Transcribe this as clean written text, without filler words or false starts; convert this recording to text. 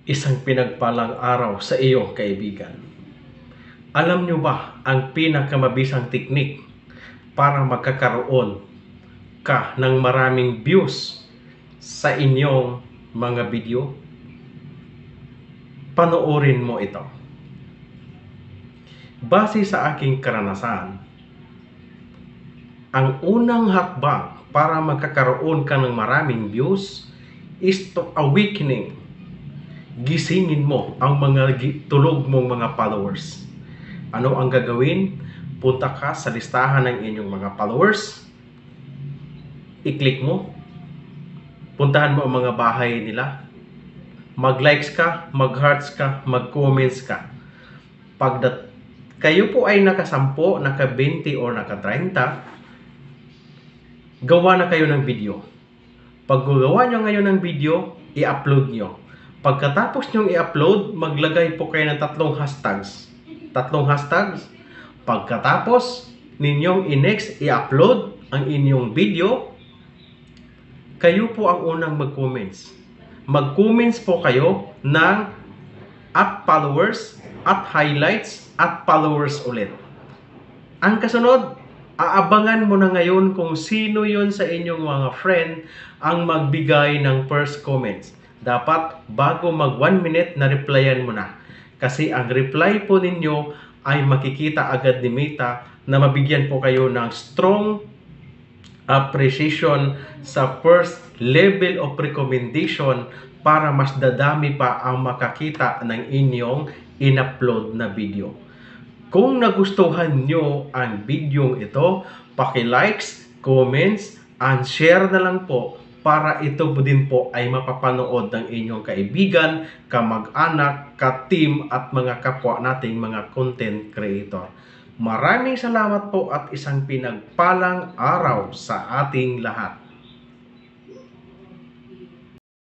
Isang pinagpalang araw sa iyo, kaibigan. Alam nyo ba ang pinakamabisang teknik para magkakaroon ka ng maraming views sa inyong mga video? Panoorin mo ito. Base sa aking karanasan, ang unang hakbang para magkakaroon ka ng maraming views is to awakening. Gisingin mo ang mga tulog mong mga followers. Ano ang gagawin? Punta ka sa listahan ng inyong mga followers. I-click mo. Puntahan mo ang mga bahay nila. Mag-likes ka, mag-hearts ka, mag-comments ka. Pag kayo po ay naka-10, naka-20 or naka-30, gawa na kayo ng video. Pag gawa nyo ngayon ng video, i-upload nyo. Pagkatapos nyong i-upload, maglagay po kayo ng tatlong hashtags. Pagkatapos ninyong i-next i-upload ang inyong video, kayo po ang unang mag-comments. Mag-comments po kayo ng @followers, @highlights, @followers ulit. Ang kasunod, aabangan mo na ngayon kung sino yon sa inyong mga friend ang magbigay ng first comments. Dapat bago mag 1 minute na replyan mo na. Kasi ang reply po ninyo ay makikita agad ni Meta na mabigyan po kayo ng strong appreciation sa first level of recommendation para mas dadami pa ang makakita ng inyong in-upload na video. Kung nagustuhan nyo ang video ito, paki-likes, comments, and share na lang po para ito din po ay mapapanood ng inyong kaibigan, kamag-anak, ka-team at mga kapwa nating mga content creator. Maraming salamat po at isang pinagpalang araw sa ating lahat.